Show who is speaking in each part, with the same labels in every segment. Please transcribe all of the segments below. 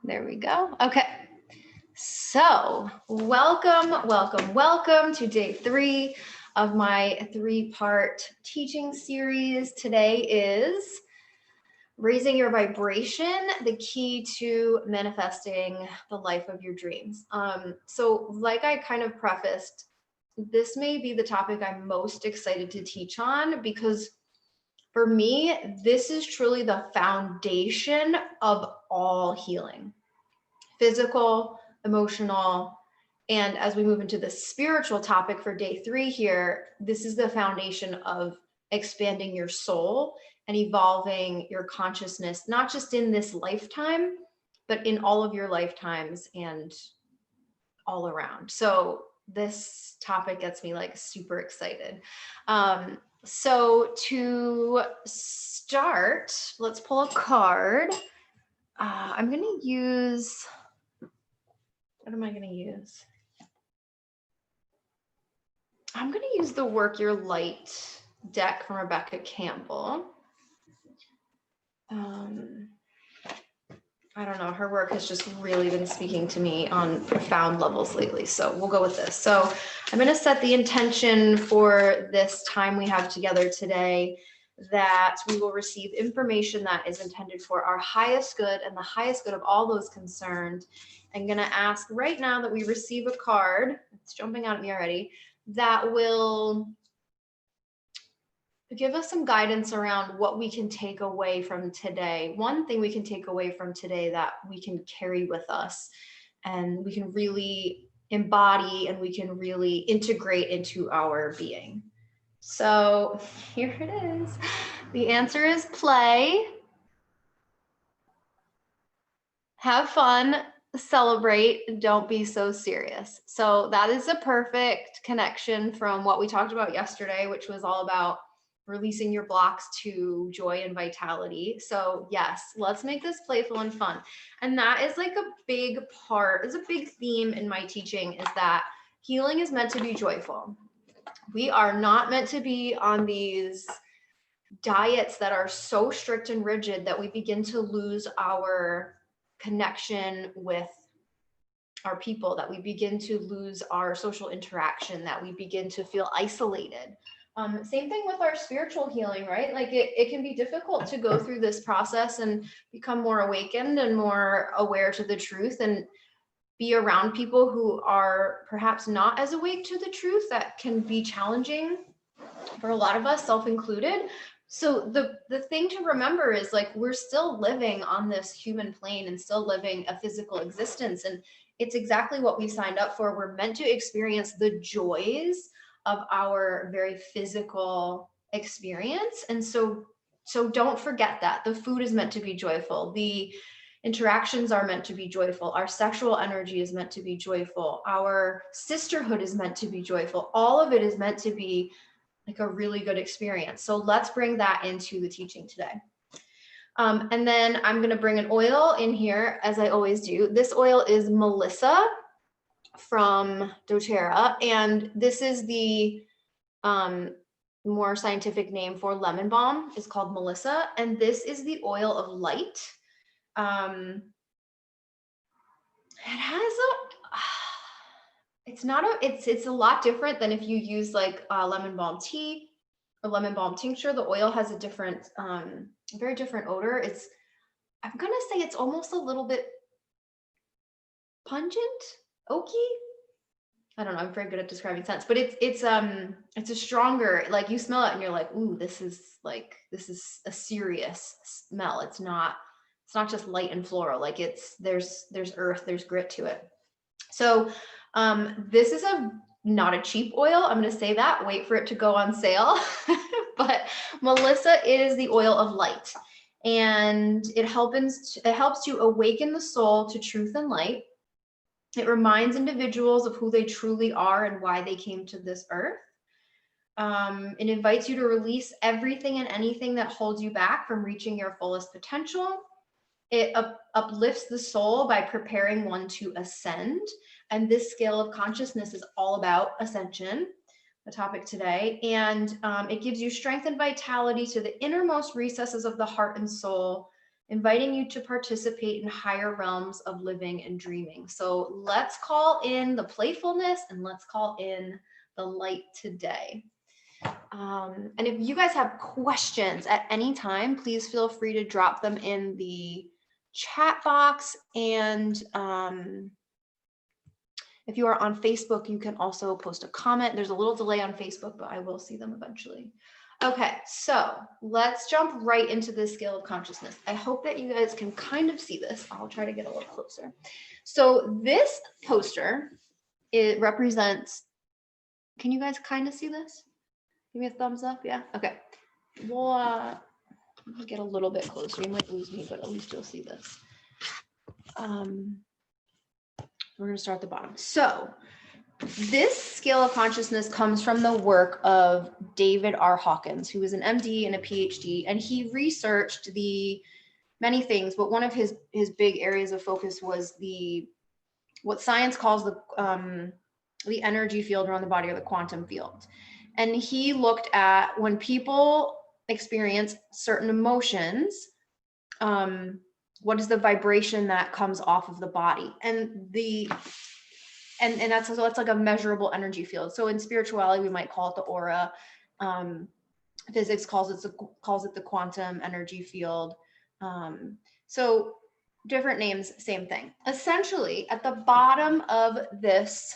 Speaker 1: There we go. Okay. So welcome to day 3 of my 3-part teaching series. Today is raising your vibration, the key to manifesting the life of your dreams. So like I kind of prefaced, this may be the topic I'm most excited to teach on because for me, this is truly the foundation of all healing. Physical, emotional, and as we move into the spiritual topic for day 3 here, this is the foundation of expanding your soul and evolving your consciousness, not just in this lifetime, but in all of your lifetimes and all around. So this topic gets me like super excited. So to start, let's pull a card. I'm going to use, what am I going to use? I'm going to use the Work Your Light deck from Rebecca Campbell. I don't know, her work has just really been speaking to me on profound levels lately, so we'll go with this. So I'm going to set the intention for this time we have together today that we will receive information that is intended for our highest good and the highest good of all those concerned. I'm going to ask right now that we receive a card, it's jumping out at me already, that will give us some guidance around what we can take away from today. One thing we can take away from today that we can carry with us and we can really embody and we can really integrate into our being. So here it is. The answer is play, have fun, celebrate, don't be so serious. So that is a perfect connection from what we talked about yesterday, which was all about releasing your blocks to joy and vitality. So yes, let's make this playful and fun. And that is like a big part, is a big theme in my teaching, is that healing is meant to be joyful. We are not meant to be on these diets that are so strict and rigid that we begin to lose our connection with our people, that we begin to lose our social interaction, that we begin to feel isolated. Same thing with our spiritual healing, right? Like it can be difficult to go through this process and become more awakened and more aware to the truth and be around people who are perhaps not as awake to the truth. That can be challenging for a lot of us, self included. So the thing to remember is like we're still living on this human plane and still living a physical existence, and it's exactly what we signed up for. We're meant to experience the joys of our very physical experience. And so don't forget that. The food is meant to be joyful. The interactions are meant to be joyful. Our sexual energy is meant to be joyful. Our sisterhood is meant to be joyful. All of it is meant to be like a really good experience. So let's bring that into the teaching today. And then I'm going to bring an oil in here, as I always do. This oil is Melissa from doTERRA, and this is the more scientific name for lemon balm. It's called Melissa, and this is the oil of light. It has it's a lot different than if you use like lemon balm tea or lemon balm tincture. The oil has a different, very different odor. I'm gonna say it's almost a little bit pungent, oaky. I don't know, I'm very good at describing scents, but it's a stronger, like you smell it and you're like, ooh, this is a serious smell. It's not just light and floral. Like there's earth, there's grit to it. So this is not a cheap oil. I'm going to say that, wait for it to go on sale. But Melissa is the oil of light, and it helps to awaken the soul to truth and light. It reminds individuals of who they truly are and why they came to this earth. It invites you to release everything and anything that holds you back from reaching your fullest potential. It uplifts the soul by preparing one to ascend. And this scale of consciousness is all about ascension, the topic today. And it gives you strength and vitality to the innermost recesses of the heart and soul. inviting you to participate in higher realms of living and dreaming. So let's call in the playfulness and let's call in the light today. And if you guys have questions at any time, please feel free to drop them in the chat box. And if you are on Facebook, you can also post a comment. There's a little delay on Facebook, but I will see them eventually. Okay, so let's jump right into the scale of consciousness. I hope that you guys can kind of see this. I'll try to get a little closer. So this poster, it represents, can you guys kind of see this? Give me a thumbs up, yeah? Okay. We'll get a little bit closer. You might lose me, but at least you'll see this. We're gonna start at the bottom. So this scale of consciousness comes from the work of David R. Hawkins, who is an MD and a PhD, and he researched the many things, but one of his big areas of focus was what science calls the energy field around the body, or the quantum field. And he looked at when people experience certain emotions, what is the vibration that comes off of the body, and that's like a measurable energy field. So in spirituality, we might call it the aura. Physics calls it the quantum energy field. So different names, same thing. Essentially, at the bottom of this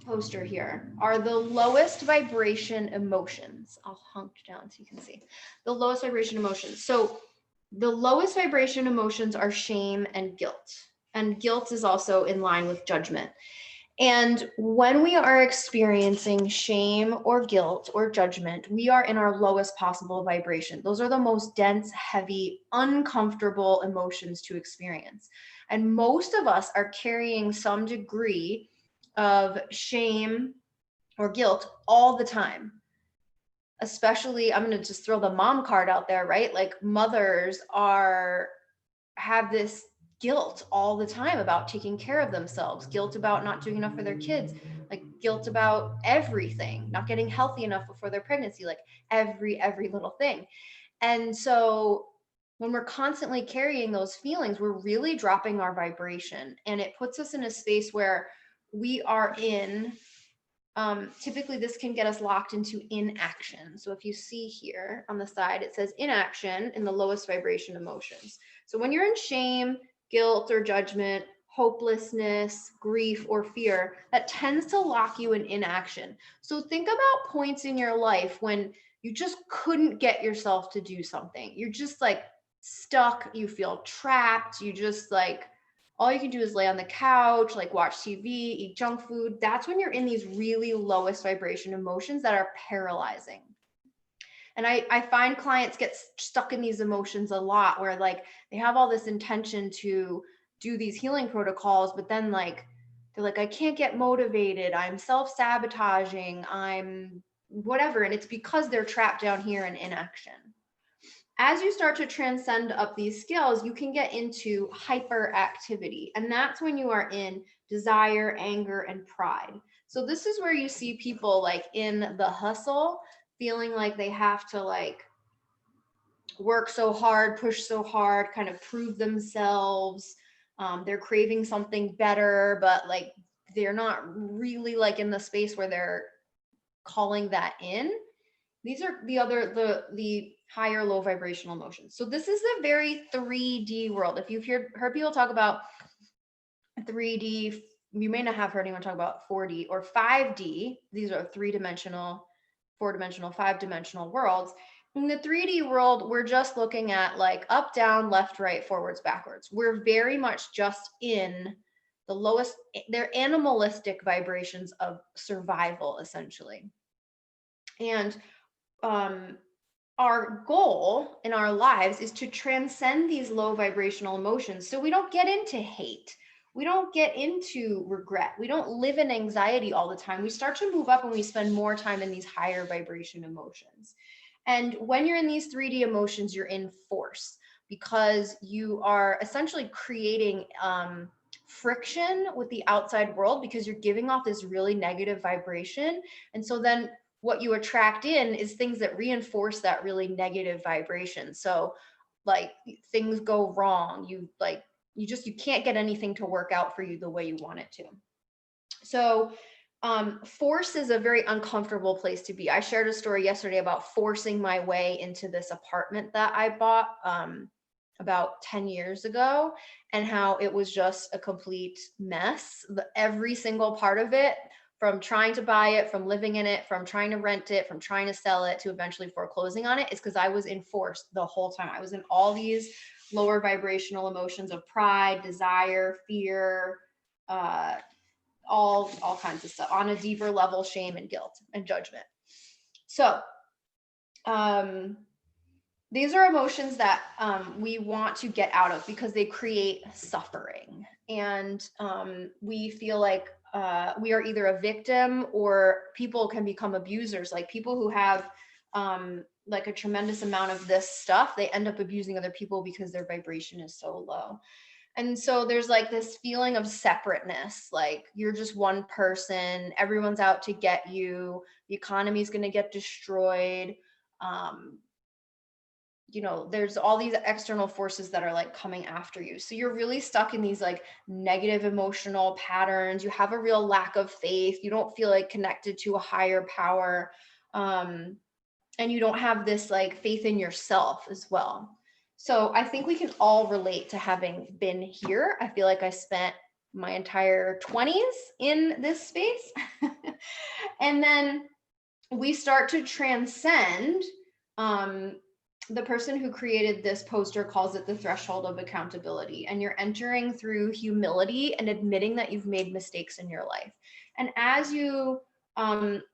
Speaker 1: poster here are the lowest vibration emotions. I'll hunk down so you can see the lowest vibration emotions. So the lowest vibration emotions are shame and guilt. And guilt is also in line with judgment. And when we are experiencing shame or guilt or judgment, we are in our lowest possible vibration. Those are the most dense, heavy, uncomfortable emotions to experience. And most of us are carrying some degree of shame or guilt all the time. Especially, I'm going to just throw the mom card out there, right? Like mothers have this guilt all the time about taking care of themselves, guilt about not doing enough for their kids, like guilt about everything, not getting healthy enough before their pregnancy, like every little thing. And so when we're constantly carrying those feelings, we're really dropping our vibration, and it puts us in a space where we are in, typically this can get us locked into inaction. So if you see here on the side, it says inaction in the lowest vibration emotions. So when you're in shame, guilt or judgment, hopelessness, grief, or fear, that tends to lock you in inaction. So think about points in your life when you just couldn't get yourself to do something. You're just like stuck, you feel trapped, you just like, all you can do is lay on the couch, like watch TV, eat junk food. That's when you're in these really lowest vibration emotions that are paralyzing. And I find clients get stuck in these emotions a lot, where like they have all this intention to do these healing protocols, but then like they're like, I can't get motivated, I'm self-sabotaging, I'm whatever. And it's because they're trapped down here in inaction. As you start to transcend up these scales, you can get into hyperactivity. And that's when you are in desire, anger, and pride. So this is where you see people like in the hustle, feeling like they have to like work so hard, push so hard, kind of prove themselves. They're craving something better, but like they're not really like in the space where they're calling that in. These are the higher low vibrational emotions. So this is a very 3D world. If you've heard people talk about 3D, you may not have heard anyone talk about 4D or 5D. These are 3-dimensional, 4-dimensional, 5-dimensional worlds. In the 3D world, we're just looking at like up, down, left, right, forwards, backwards. We're very much just in the lowest, they're animalistic vibrations of survival, essentially. And our goal in our lives is to transcend these low vibrational emotions. So we don't get into hate. We don't get into regret. We don't live in anxiety all the time. We start to move up and we spend more time in these higher vibration emotions. And when you're in these 3D emotions, you're in force, because you are essentially creating friction with the outside world, because you're giving off this really negative vibration. And so then what you attract in is things that reinforce that really negative vibration. So like things go wrong, you can't get anything to work out for you the way you want it to. So force is a very uncomfortable place to be. I shared a story yesterday about forcing my way into this apartment that I bought about 10 years ago, and how it was just a complete mess. Every single part of it, from trying to buy it, from living in it, from trying to rent it, from trying to sell it, to eventually foreclosing on it, is because I was in force the whole time. I was in all these lower vibrational emotions of pride, desire, fear, all kinds of stuff on a deeper level, shame and guilt and judgment. So these are emotions that we want to get out of because they create suffering, and we feel like we are either a victim, or people can become abusers. Like people who have like a tremendous amount of this stuff, they end up abusing other people because their vibration is so low. And so there's like this feeling of separateness, like you're just one person, everyone's out to get you, the economy is going to get destroyed. There's all these external forces that are like coming after you. So you're really stuck in these like negative emotional patterns. You have a real lack of faith. You don't feel like connected to a higher power. And you don't have this like faith in yourself as well. So I think we can all relate to having been here. I feel like I spent my entire 20s in this space. And then we start to transcend. The person who created this poster calls it the threshold of accountability. And you're entering through humility and admitting that you've made mistakes in your life. And as you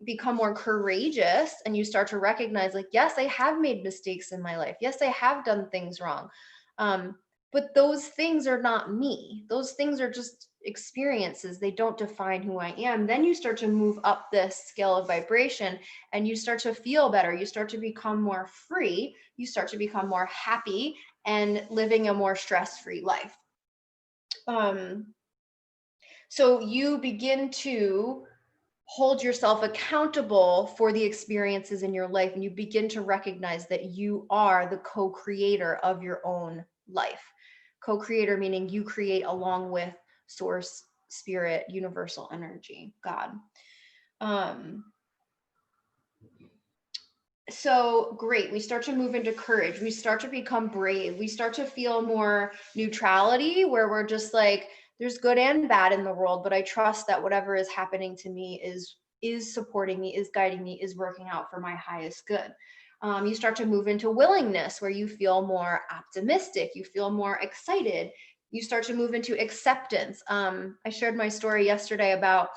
Speaker 1: become more courageous and you start to recognize, like, yes, I have made mistakes in my life. Yes, I have done things wrong. But those things are not me. Those things are just experiences. They don't define who I am. Then you start to move up this scale of vibration and you start to feel better. You start to become more free. You start to become more happy and living a more stress-free life. So you begin to hold yourself accountable for the experiences in your life, and you begin to recognize that you are the co-creator of your own life. Co-creator meaning you create along with source, spirit, universal energy, God. So great, we start to move into courage. We start to become brave. We start to feel more neutrality, where we're just like, there's good and bad in the world, but I trust that whatever is happening to me is supporting me, is guiding me, is working out for my highest good. You start to move into willingness, where you feel more optimistic, you feel more excited. You start to move into acceptance. I shared my story yesterday about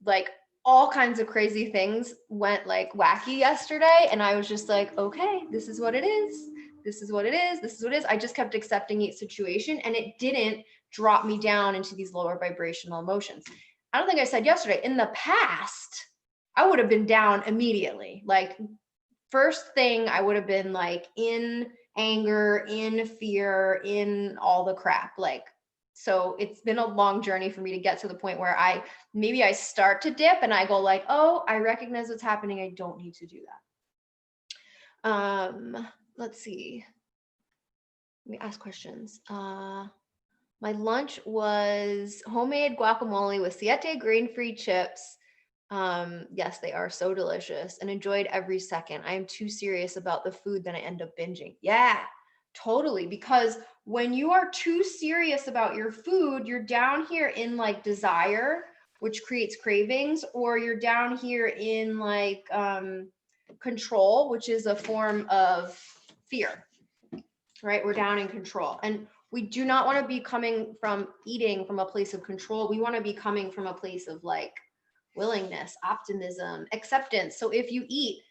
Speaker 1: like all kinds of crazy things went like wacky yesterday, and I was just like, okay, this is what it is. This is what it is. This is what it is. I just kept accepting each situation, and it didn't drop me down into these lower vibrational emotions. I don't think I said yesterday, in the past, I would have been down immediately. Like first thing, I would have been like in anger, in fear, in all the crap. Like, so it's been a long journey for me to get to the point where I start to dip and I go like, oh, I recognize what's happening. I don't need to do that. Let's see. Let me ask questions. My lunch was homemade guacamole with siete grain-free chips. Yes, they are so delicious, and enjoyed every second. I am too serious about the food that I end up binging. Yeah, totally. Because when you are too serious about your food, you're down here in like desire, which creates cravings, or you're down here in like control, which is a form of fear, right? We're down in control. And we do not want to be coming from eating from a place of control. We want to be coming from a place of like willingness, optimism, acceptance. So if you eat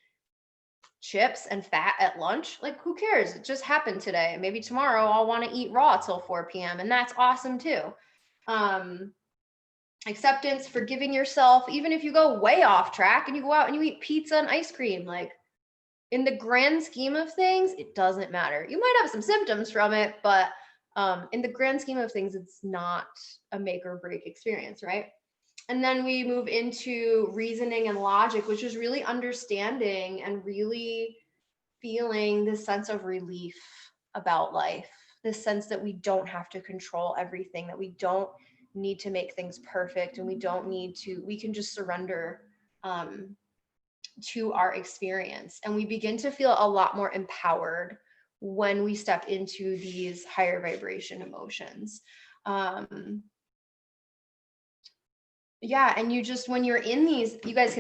Speaker 1: chips and fat at lunch, like who cares? It just happened today. Maybe tomorrow I'll want to eat raw till 4 p.m. and that's awesome too. Acceptance, forgiving yourself, even if you go way off track and you go out and you eat pizza and ice cream, like in the grand scheme of things, it doesn't matter. You might have some symptoms from it, but in the grand scheme of things, it's not a make or break experience, right? And then we move into reasoning and logic, which is really understanding and really feeling this sense of relief about life, this sense that we don't have to control everything, that we don't need to make things perfect, and we can just surrender to our experience. And we begin to feel a lot more empowered when we step into these higher vibration emotions. Yeah, and you just, when you're in these, you guys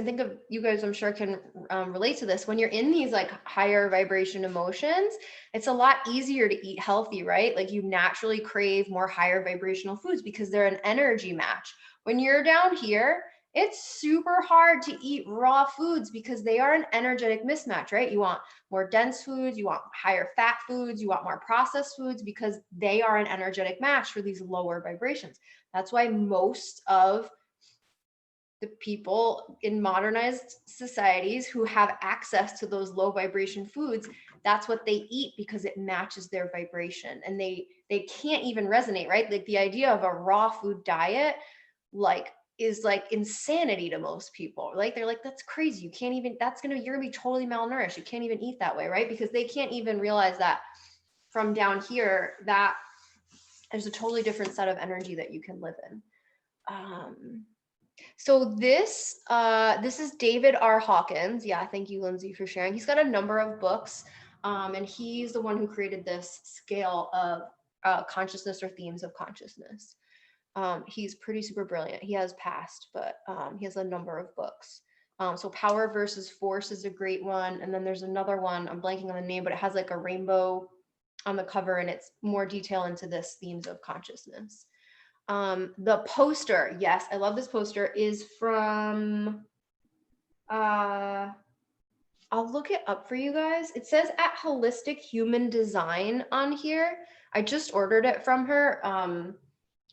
Speaker 1: I'm sure can relate to this. When you're in these like higher vibration emotions, it's a lot easier to eat healthy, right? Like you naturally crave more higher vibrational foods because they're an energy match. When you're down here, it's super hard to eat raw foods because they are an energetic mismatch, right? You want more dense foods, you want higher fat foods, you want more processed foods because they are an energetic match for these lower vibrations. That's why most of the people in modernized societies who have access to those low vibration foods, that's what they eat because it matches their vibration, and they can't even resonate, right? Like the idea of a raw food diet like is like insanity to most people. Like they're like, that's crazy, you can't even, you're gonna be totally malnourished, you can't even eat that way, right? Because they can't even realize that from down here that there's a totally different set of energy that you can live in. So this is David R. Hawkins. Yeah, thank you, Lindsay, for sharing. He's got a number of books, and he's the one who created this scale of consciousness or themes of consciousness. He's pretty super brilliant. He has passed, but he has a number of books. So Power versus Force is a great one, and then there's another one. I'm blanking on the name, but it has like a rainbow on the cover, and it's more detail into this themes of consciousness. The poster, yes, I love this poster, is from, I'll look it up for you guys. It says at Holistic Human Design on here. I just ordered it from her.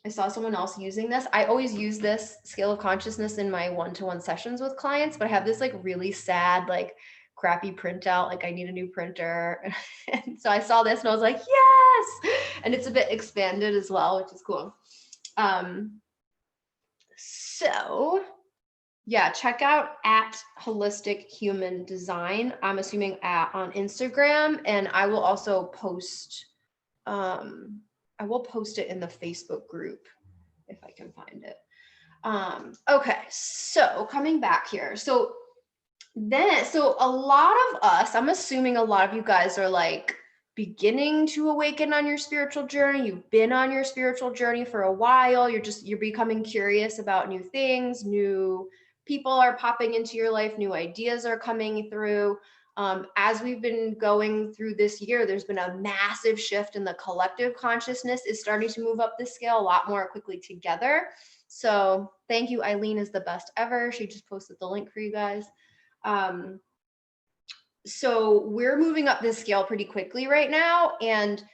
Speaker 1: I saw someone else using this. I always use this scale of consciousness in my one-to-one sessions with clients, but I have this like really sad, like crappy printout. Like I need a new printer. And so I saw this and I was like, yes. And it's a bit expanded as well, which is cool. So yeah, check out at Holistic Human Design. I'm assuming on Instagram, and I will also post, it in the Facebook group if I can find it. Okay, so coming back here. So a lot of us, I'm assuming a lot of you guys are like beginning to awaken on your spiritual journey. You've been on your spiritual journey for a while. You're becoming curious about new things, new people are popping into your life, new ideas are coming through. As we've been going through this year, there's been a massive shift in the collective consciousness is starting to move up the scale a lot more quickly together. So thank you. Eileen is the best ever. She just posted the link for you guys. So we're moving up this scale pretty quickly right now, and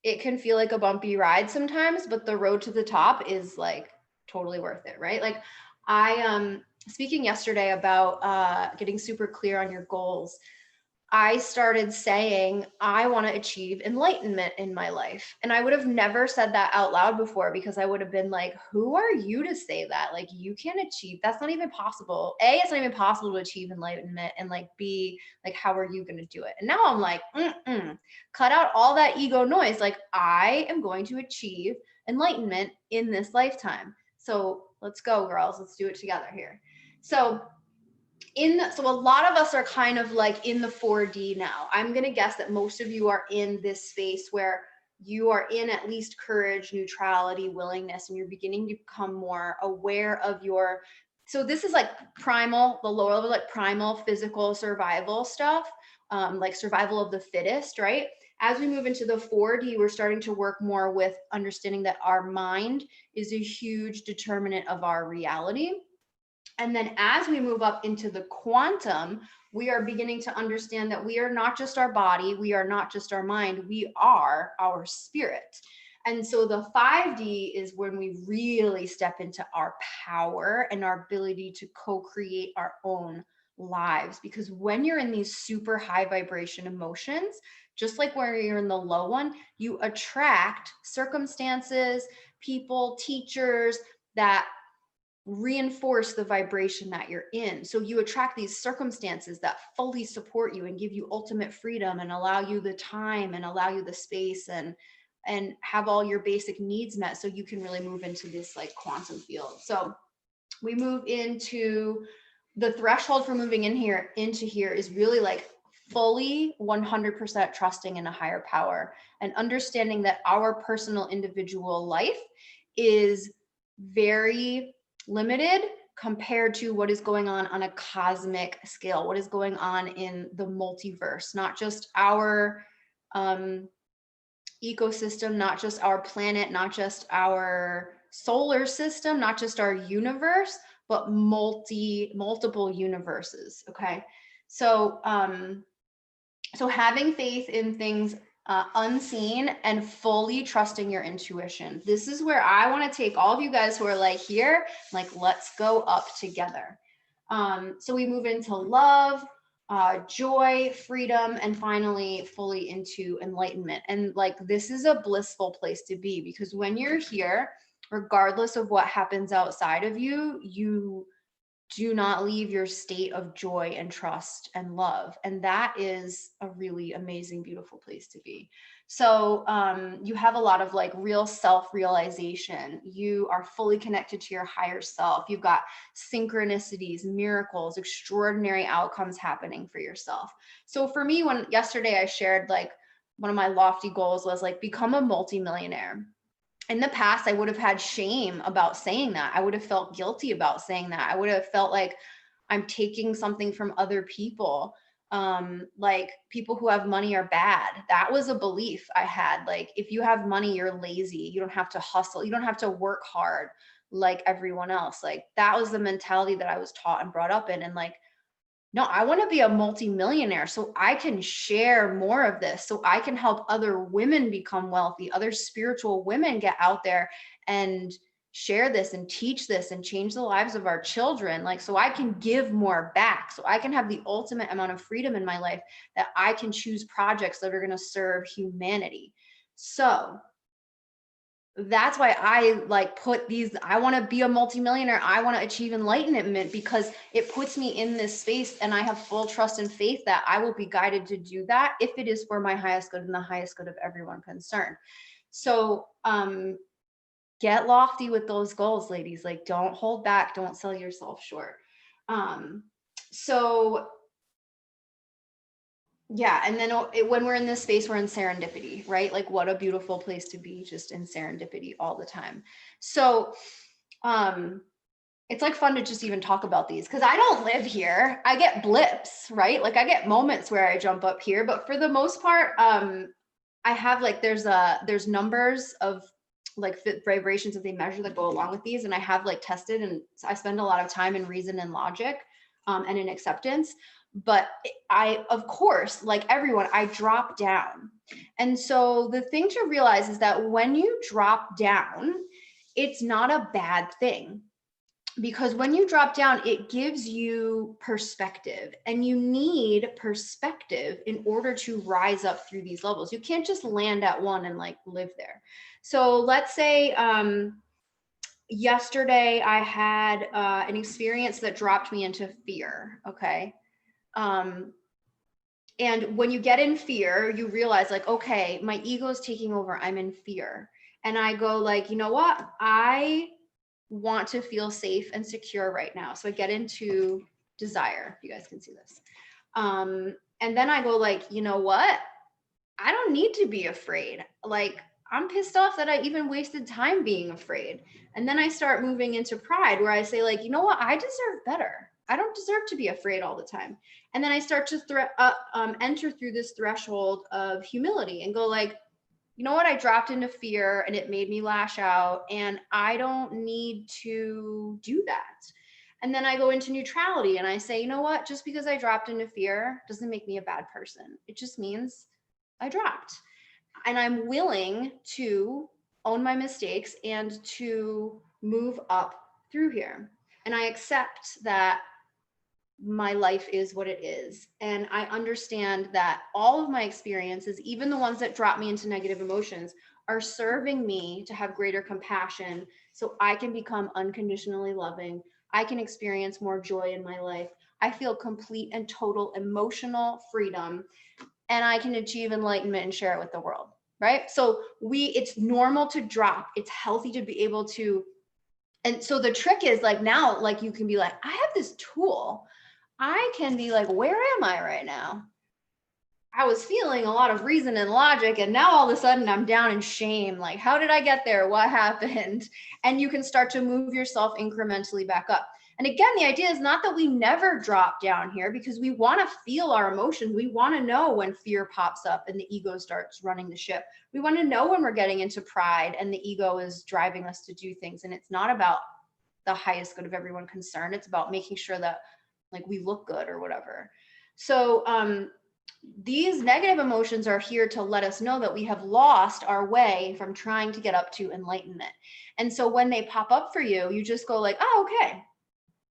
Speaker 1: it can feel like a bumpy ride sometimes, but the road to the top is like totally worth it, right? Like I speaking yesterday about getting super clear on your goals. I started saying, I want to achieve enlightenment in my life. And I would have never said that out loud before because I would have been like, who are you to say that? Like, you can't achieve, that's not even possible. A, it's not even possible to achieve enlightenment. And like, B, like, how are you going to do it? And now I'm like, cut out all that ego noise. Like, I am going to achieve enlightenment in this lifetime. So let's go, girls. Let's do it together here. So a lot of us are kind of like in the 4D now. I'm going to guess that most of you are in this space where you are in at least courage, neutrality, willingness, and you're beginning to become more aware of your, so this is like primal, the lower level, like primal physical survival stuff, like survival of the fittest, right? As we move into the 4D, we're starting to work more with understanding that our mind is a huge determinant of our reality. And then as we move up into the quantum, we are beginning to understand that we are not just our body, we are not just our mind, we are our spirit. And so the 5D is when we really step into our power and our ability to co-create our own lives. Because when you're in these super high vibration emotions, just like where you're in the low one, you attract circumstances, people, teachers that reinforce the vibration that you're in. So you attract these circumstances that fully support you and give you ultimate freedom and allow you the time and allow you the space and have all your basic needs met, so you can really move into this like quantum field. So we move into the threshold for moving in here into here is really like fully 100% trusting in a higher power and understanding that our personal individual life is very limited compared to what is going on a cosmic scale, what is going on in the multiverse, not just our ecosystem, not just our planet, not just our solar system, not just our universe, but multiple universes. Okay. So so having faith in things unseen and fully trusting your intuition. This is where I want to take all of you guys who are like here, like, let's go up together. So we move into love, joy, freedom, and finally fully into enlightenment. And like, this is a blissful place to be, because when you're here, regardless of what happens outside of you, you do not leave your state of joy and trust and love. And that is a really amazing, beautiful place to be. So you have a lot of like real self-realization. You are fully connected to your higher self. You've got synchronicities, miracles, extraordinary outcomes happening for yourself. So for me, when yesterday I shared like one of my lofty goals was like become a multimillionaire. In the past, I would have had shame about saying that. I would have felt guilty about saying that. I would have felt like I'm taking something from other people. Like people who have money are bad. That was a belief I had. Like, if you have money, you're lazy. You don't have to hustle. You don't have to work hard like everyone else. Like, that was the mentality that I was taught and brought up in. And like, no, I want to be a multimillionaire so I can share more of this, so I can help other women become wealthy, other spiritual women get out there and share this and teach this and change the lives of our children. Like, so I can give more back, so I can have the ultimate amount of freedom in my life that I can choose projects that are going to serve humanity. So that's why I like put these, I want to be a multimillionaire. I want to achieve enlightenment, because it puts me in this space and I have full trust and faith that I will be guided to do that if it is for my highest good and the highest good of everyone concerned. So get lofty with those goals, ladies. Like, don't hold back. Don't sell yourself short. So yeah. And then when we're in this space, we're in serendipity, right? Like, what a beautiful place to be, just in serendipity all the time. So it's like fun to just even talk about these, because I don't live here. I get blips, right? Like, I get moments where I jump up here, but for the most part, I have like, there's numbers of like vibrations that they measure that go along with these. And I have like tested, and I spend a lot of time in reason and logic and in acceptance. But I, of course, like everyone, I drop down. And so the thing to realize is that when you drop down, it's not a bad thing, because when you drop down, it gives you perspective, and you need perspective in order to rise up through these levels. You can't just land at one and like live there. So let's say yesterday I had an experience that dropped me into fear. Okay. And when you get in fear, you realize like, okay, my ego is taking over. I'm in fear. And I go like, you know what? I want to feel safe and secure right now. So I get into desire. You guys can see this. And then I go like, you know what? I don't need to be afraid. Like, I'm pissed off that I even wasted time being afraid. And then I start moving into pride, where I say like, you know what? I deserve better. I don't deserve to be afraid all the time. And then I start to enter through this threshold of humility and go like, you know what? I dropped into fear and it made me lash out, and I don't need to do that. And then I go into neutrality and I say, you know what? Just because I dropped into fear doesn't make me a bad person. It just means I dropped. And I'm willing to own my mistakes and to move up through here. And I accept that my life is what it is. And I understand that all of my experiences, even the ones that drop me into negative emotions, are serving me to have greater compassion so I can become unconditionally loving. I can experience more joy in my life. I feel complete and total emotional freedom, and I can achieve enlightenment and share it with the world, right? So it's normal to drop. It's healthy to be able to. And so the trick is like now, like you can be like, I have this tool. I can be like, where am I right now? I was feeling a lot of reason and logic, and now all of a sudden I'm down in shame. Like, how did I get there? What happened? And you can start to move yourself incrementally back up. And again, the idea is not that we never drop down here, because we want to feel our emotions. We want to know when fear pops up and the ego starts running the ship. We want to know when we're getting into pride and the ego is driving us to do things. And it's not about the highest good of everyone concerned. It's about making sure that like we look good or whatever. So these negative emotions are here to let us know that we have lost our way from trying to get up to enlightenment. And so when they pop up for you, you just go like, oh, okay,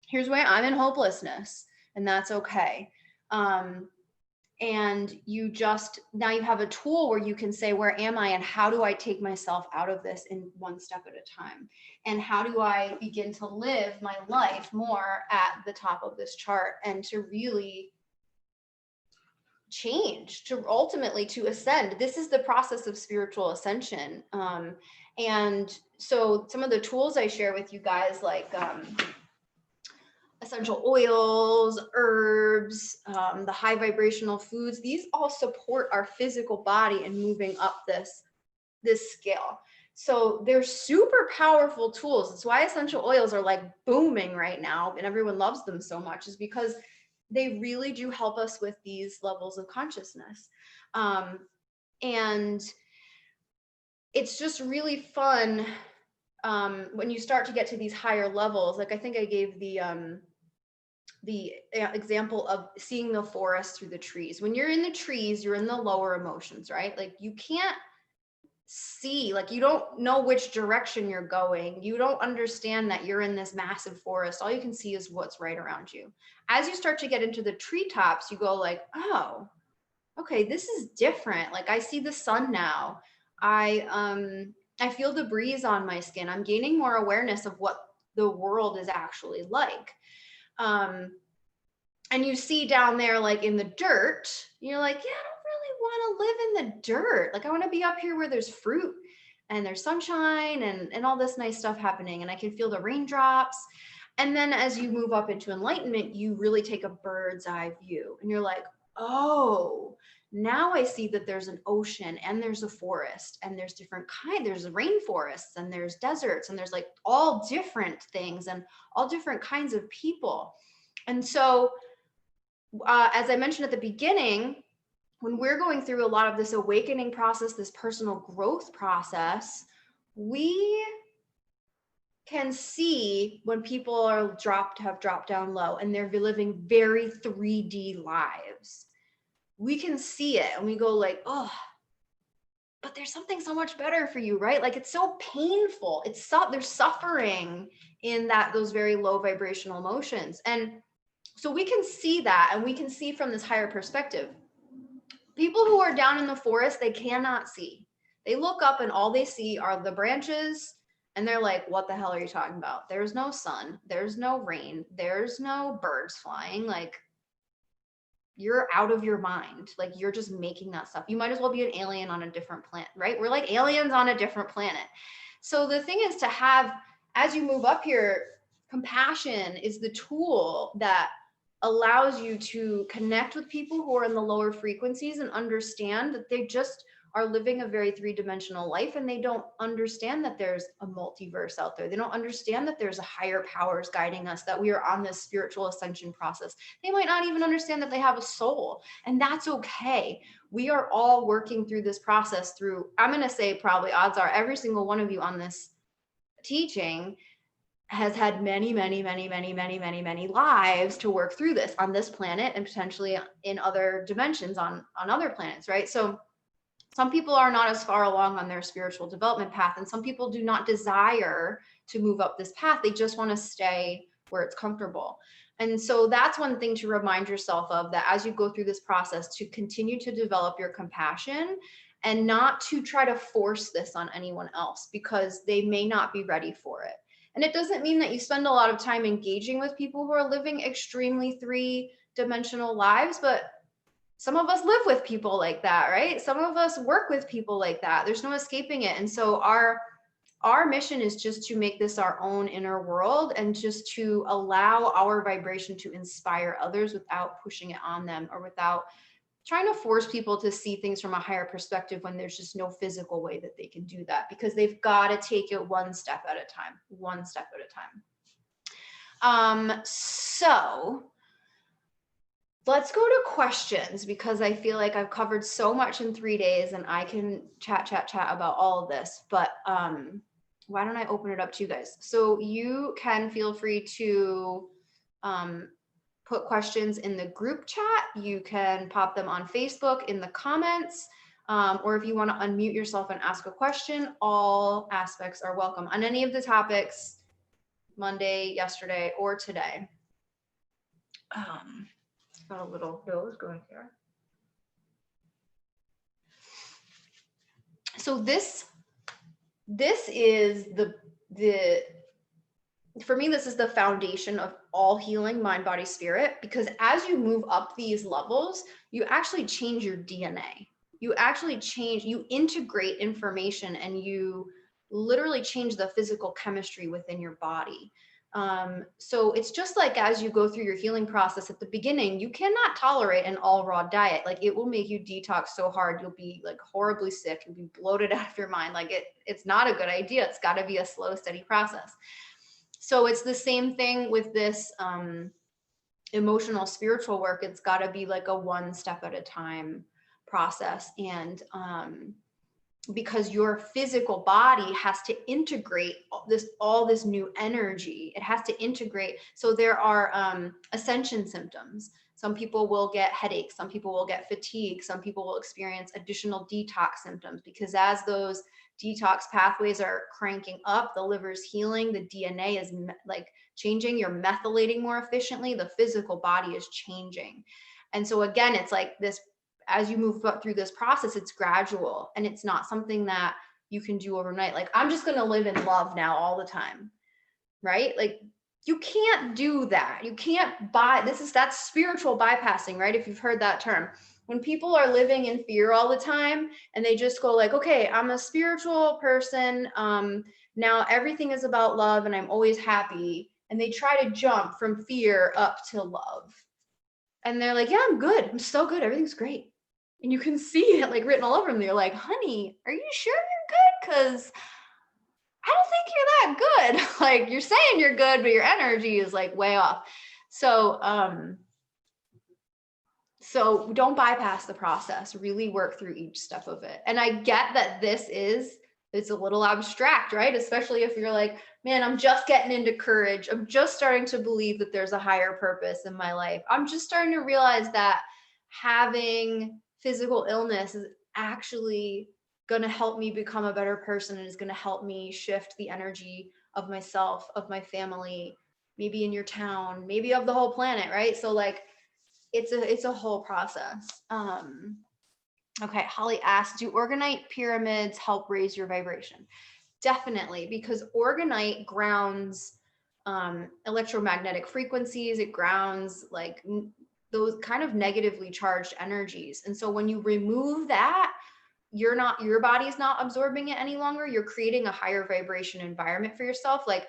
Speaker 1: here's where I'm in hopelessness, and that's okay. And you just, now you have a tool where you can say, where am I and how do I take myself out of this in one step at a time? And how do I begin to live my life more at the top of this chart and to really change, to ultimately to ascend? This is the process of spiritual ascension. And so some of the tools I share with you guys, like essential oils, herbs, the high vibrational foods, these all support our physical body in moving up this scale. So they're super powerful tools. That's why essential oils are like booming right now and everyone loves them so much, is because they really do help us with these levels of consciousness. And it's just really fun when you start to get to these higher levels. Like I think I gave the example of seeing the forest through the trees. When you're in the trees, you're in the lower emotions, right? Like you can't see, like you don't know which direction you're going. You don't understand that you're in this massive forest. All you can see is what's right around you. As you start to get into the treetops, you go like, oh, okay, this is different. Like I see the sun now. I feel the breeze on my skin. I'm gaining more awareness of what the world is actually like. And you see down there, like in the dirt, you're like, yeah, I don't really want to live in the dirt. Like I want to be up here where there's fruit and there's sunshine and all this nice stuff happening. And I can feel the raindrops. And then as you move up into enlightenment, you really take a bird's eye view and you're like, oh, now I see that there's an ocean and there's a forest and there's different there's rainforests and there's deserts and there's like all different things and all different kinds of people. And so as I mentioned at the beginning, when we're going through a lot of this awakening process, this personal growth process, we can see when people have dropped down low and they're living very 3D lives. We can see it and we go like, oh, but there's something so much better for you, right? Like it's so painful. There's suffering in those very low vibrational emotions. And so we can see that, and we can see from this higher perspective. People who are down in the forest, they cannot see. They look up and all they see are the branches, and they're like, what the hell are you talking about? There's no sun, there's no rain, there's no birds flying. Like, you're out of your mind. Like, you're just making that stuff. You might as well be an alien on a different planet, right? We're like aliens on a different planet. So the thing is to have, as you move up here, compassion is the tool that allows you to connect with people who are in the lower frequencies and understand that they just are living a very three-dimensional life, and they don't understand that there's a multiverse out there. They don't understand that there's a higher powers guiding us, that we are on this spiritual ascension process. They might not even understand that they have a soul, and that's okay. We are all working through this process through, I'm going to say probably odds are every single one of you on this teaching has had many lives to work through this on this planet and potentially in other dimensions on other planets, right? So some people are not as far along on their spiritual development path, and some people do not desire to move up this path. They just want to stay where it's comfortable. And so that's one thing to remind yourself of, that as you go through this process, to continue to develop your compassion and not to try to force this on anyone else, because they may not be ready for it. And it doesn't mean that you spend a lot of time engaging with people who are living extremely three-dimensional lives, but some of us live with people like that, right? Some of us work with people like that. There's no escaping it. And so our mission is just to make this our own inner world, and just to allow our vibration to inspire others without pushing it on them, or without trying to force people to see things from a higher perspective when there's just no physical way that they can do that, because they've got to take it one step at a time, one step at a time. So let's go to questions, because I feel like I've covered so much in 3 days and I can chat about all of this, but why don't I open it up to you guys? So you can feel free to put questions in the group chat. You can pop them on Facebook in the comments, or if you want to unmute yourself and ask a question, all aspects are welcome on any of the topics, Monday, yesterday, or today. Got a little nose going here. So this is the for me, this is the foundation of all healing, mind, body, spirit, because as you move up these levels, you actually change your DNA. You actually change, you integrate information, and you literally change the physical chemistry within your body. So it's just like, as you go through your healing process at the beginning, you cannot tolerate an all raw diet. Like, it will make you detox so hard. You'll be like horribly sick. You'll be bloated out of your mind. Like, it's not a good idea. It's got to be a slow, steady process. So it's the same thing with this emotional, spiritual work. It's got to be like a one step at a time process. And because your physical body has to integrate all this new energy. It has to integrate. So there are ascension symptoms. Some people will get headaches. Some people will get fatigue. Some people will experience additional detox symptoms, because as those detox pathways are cranking up, the liver's healing, the DNA is like changing, you're methylating more efficiently, the physical body is changing. And so again, it's like this, as you move through this process, it's gradual, and it's not something that you can do overnight. Like, I'm just going to live in love now all the time, right? Like, you can't do that. You can't that's spiritual bypassing, right? If you've heard that term. When people are living in fear all the time, and they just go like, okay, I'm a spiritual person. Now everything is about love and I'm always happy. And they try to jump from fear up to love. And they're like, yeah, I'm good. I'm so good. Everything's great. And you can see it like written all over them. They're like, honey, are you sure you're good? Because I don't think you're that good. Like, you're saying you're good, but your energy is like way off. So, so don't bypass the process. Really work through each step of it. And I get that it's a little abstract, right? Especially if you're like, man, I'm just getting into courage. I'm just starting to believe that there's a higher purpose in my life. I'm just starting to realize that having physical illness is actually going to help me become a better person, and is going to help me shift the energy of myself, of my family, maybe in your town, maybe of the whole planet, right? So like, it's a whole process. Okay, Holly asked, do organite pyramids help raise your vibration? Definitely, because organite grounds electromagnetic frequencies. It grounds like those kind of negatively charged energies. And so when you remove that, your body's not absorbing it any longer. You're creating a higher vibration environment for yourself. Like,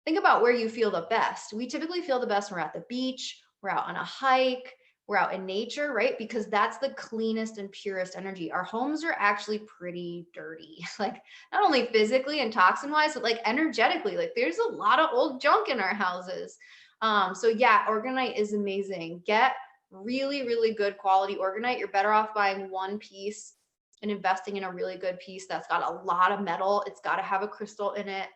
Speaker 1: think about where you feel the best. We typically feel the best when we're at the beach, we're out on a hike, we're out in nature, right? Because that's the cleanest and purest energy. Our homes are actually pretty dirty, like not only physically and toxin wise, but like energetically. Like, there's a lot of old junk in our houses. So yeah, organite is amazing. Get really, really good quality organite. You're better off buying one piece and investing in a really good piece that's got a lot of metal. It's got to have a crystal in it.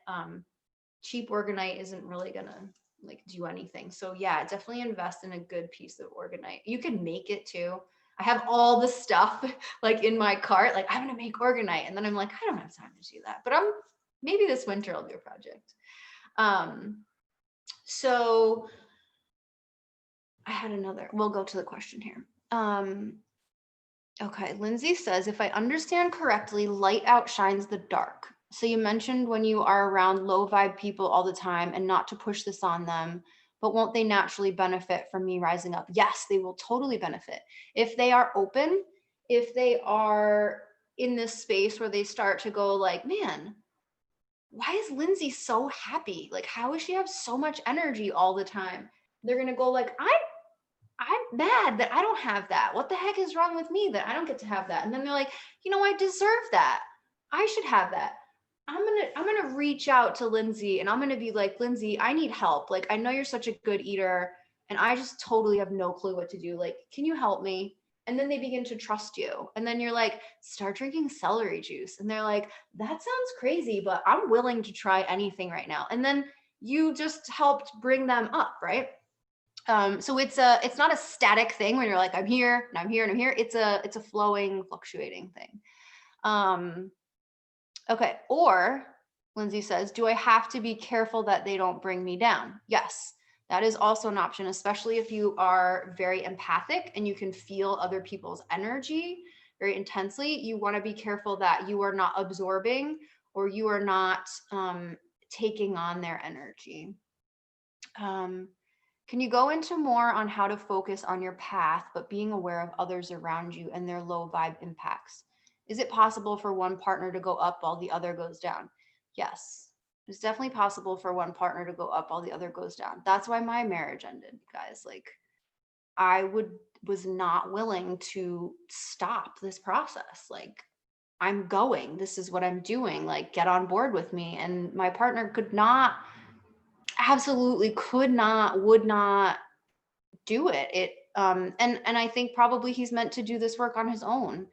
Speaker 1: Cheap organite isn't really gonna like do anything. So yeah, definitely invest in a good piece of organite. You can make it too. I have all the stuff like in my cart, like I'm gonna make organite, and then I'm like, I don't have time to do that, but maybe this winter I'll do a project. So we'll go to the question here. Okay, Lindsay says, if I understand correctly, light outshines the dark. So you mentioned when you are around low vibe people all the time and not to push this on them, but won't they naturally benefit from me rising up? Yes, they will totally benefit. If they are open, if they are in this space where they start to go like, man, why is Lindsay so happy? Like, how does she have so much energy all the time? They're going to go like, I'm mad that I don't have that. What the heck is wrong with me that I don't get to have that? And then they're like, I deserve that. I should have that. I'm gonna reach out to Lindsay and I'm gonna be like, Lindsay, I need help. Like, I know you're such a good eater and I just totally have no clue what to do. Like, can you help me? And then they begin to trust you. And then you're like, start drinking celery juice. And they're like, that sounds crazy, but I'm willing to try anything right now. And then you just helped bring them up, right? So it's not a static thing where you're like, I'm here and I'm here and I'm here. It's a flowing, fluctuating thing. Okay. Or Lindsay says, do I have to be careful that they don't bring me down? Yes, that is also an option, especially if you are very empathic and you can feel other people's energy very intensely. You want to be careful that you are not absorbing or you are not taking on their energy. Can you go into more on how to focus on your path, but being aware of others around you and their low vibe impacts? Is it possible for one partner to go up while the other goes down? Yes, it's definitely possible for one partner to go up while the other goes down. That's why my marriage ended, guys. Like, I was not willing to stop this process. Like, I'm going, this is what I'm doing. Like, get on board with me. And my partner absolutely could not, would not do it. And I think probably he's meant to do this work on his own.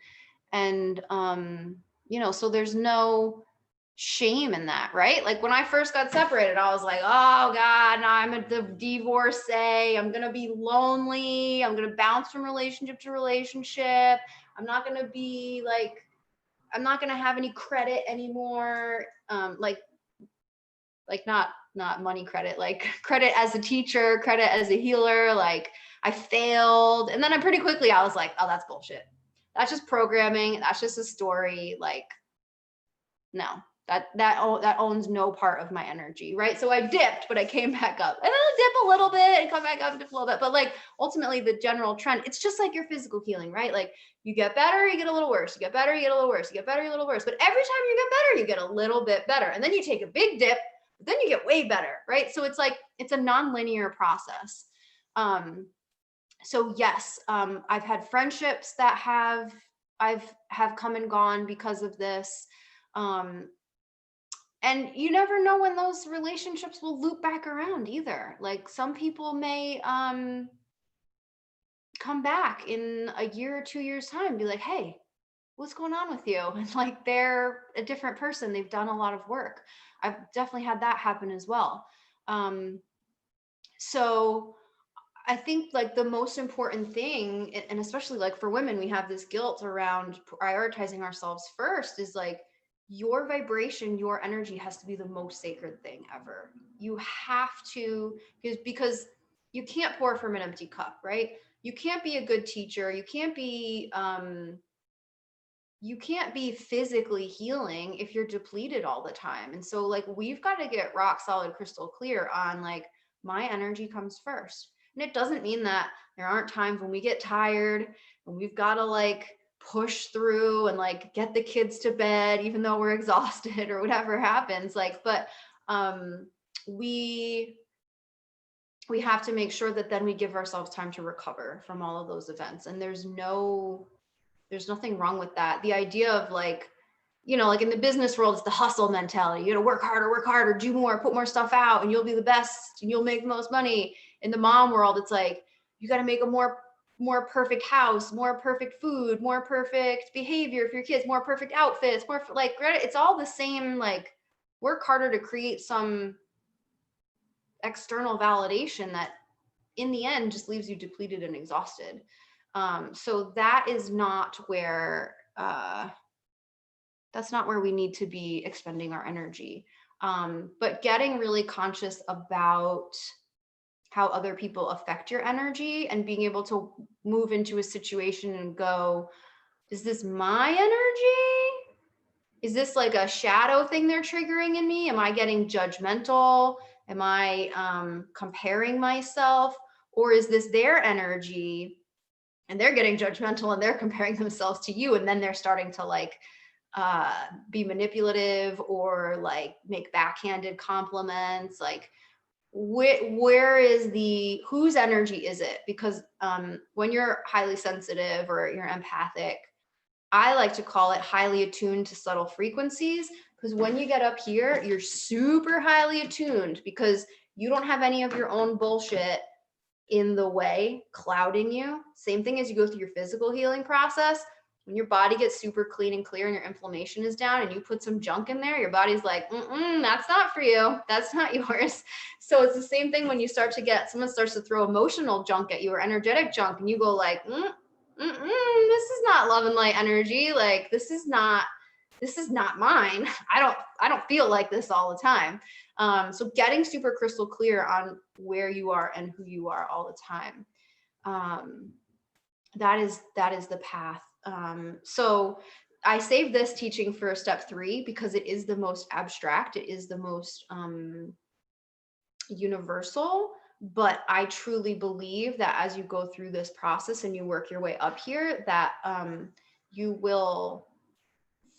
Speaker 1: And so there's no shame in that, right? Like, when I first got separated, I was like, oh God, now I'm a divorcee. I'm gonna be lonely. I'm gonna bounce from relationship to relationship. I'm not gonna have any credit anymore. Like not money credit, like credit as a teacher, credit as a healer. Like, I failed. And then I pretty quickly, I was like, oh, that's bullshit. That's just programming. That's just a story. Like, no, that owns no part of my energy, right? So I dipped, but I came back up. And then I'll dip a little bit and come back up, dip a little bit. But like, ultimately the general trend, it's just like your physical healing, right? Like, you get better, you get a little worse. You get better, you get a little worse. You get better, you get a little worse. But every time you get better, you get a little bit better. And then you take a big dip, but then you get way better, right? So it's like, it's a non-linear process. So yes, I've had friendships that have come and gone because of this. And you never know when those relationships will loop back around either. Like, some people may come back in a year or 2 years time and be like, hey, what's going on with you? And like, they're a different person. They've done a lot of work. I've definitely had that happen as well. So I think like the most important thing, and especially like for women, we have this guilt around prioritizing ourselves first, is like, your vibration, your energy has to be the most sacred thing ever. You have to, because you can't pour from an empty cup, right? You can't be a good teacher. You can't be physically healing if you're depleted all the time. And so like, we've got to get rock solid, crystal clear on like, my energy comes first. And it doesn't mean that there aren't times when we get tired and we've got to like push through and like get the kids to bed, even though we're exhausted or whatever happens. Like, but we have to make sure that then we give ourselves time to recover from all of those events. And there's nothing wrong with that. The idea of like, like in the business world, it's the hustle mentality. You got to work harder, do more, put more stuff out, and you'll be the best and you'll make the most money. In the mom world, it's like, you got to make a more perfect house, more perfect food, more perfect behavior for your kids, more perfect outfits, more like, it's all the same. Like, work harder to create some external validation that in the end just leaves you depleted and exhausted. So that is not where, that's not where we need to be expending our energy. But getting really conscious about how other people affect your energy, and being able to move into a situation and go, is this my energy? Is this like a shadow thing they're triggering in me? Am I getting judgmental? Am I comparing myself? Or is this their energy and they're getting judgmental and they're comparing themselves to you? And then they're starting to like be manipulative or like make backhanded compliments. Like, where is the, whose energy is it? Because when you're highly sensitive or you're empathic, I like to call it highly attuned to subtle frequencies, because when you get up here, you're super highly attuned because you don't have any of your own bullshit in the way clouding you. Same thing as you go through your physical healing process. When your body gets super clean and clear and your inflammation is down and you put some junk in there, your body's like, that's not for you. That's not yours. So it's the same thing when you start to get, someone starts to throw emotional junk at you or energetic junk, and you go like, this is not love and light energy. Like, this is not mine. I don't feel like this all the time. So getting super crystal clear on where you are and who you are all the time. That is the path. So I saved this teaching for step 3 because it is the most abstract. It is the most universal, but I truly believe that as you go through this process and you work your way up here, that you will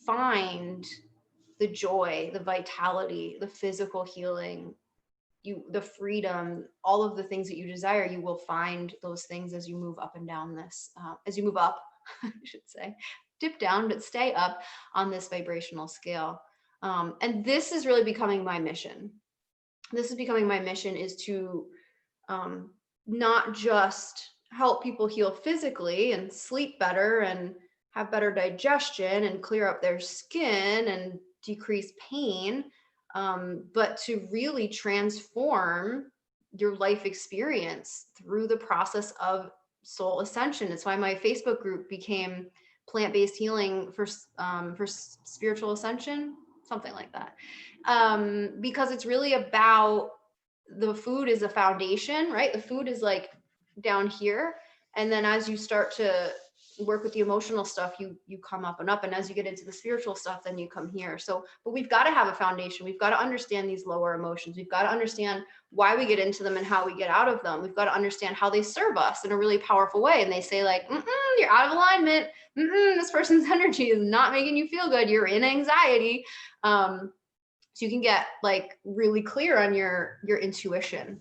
Speaker 1: find the joy, the vitality, the physical healing, the freedom, all of the things that you desire. You will find those things as you move up and down this, as you move up, I should say, dip down, but stay up on this vibrational scale. And this is really becoming my mission. This is becoming my mission, is to not just help people heal physically and sleep better and have better digestion and clear up their skin and decrease pain, but to really transform your life experience through the process of soul ascension. It's why my Facebook group became plant-based healing for spiritual ascension, something like that. Because it's really about, the food is a foundation, right? The food is like down here. And then as you start to work with the emotional stuff, you come up and up. And as you get into the spiritual stuff, then you come here. So, but we've got to have a foundation. We've got to understand these lower emotions. We've got to understand why we get into them and how we get out of them. We've got to understand how they serve us in a really powerful way. And they say like, you're out of alignment. This person's energy is not making you feel good. You're in anxiety. So you can get like really clear on your intuition.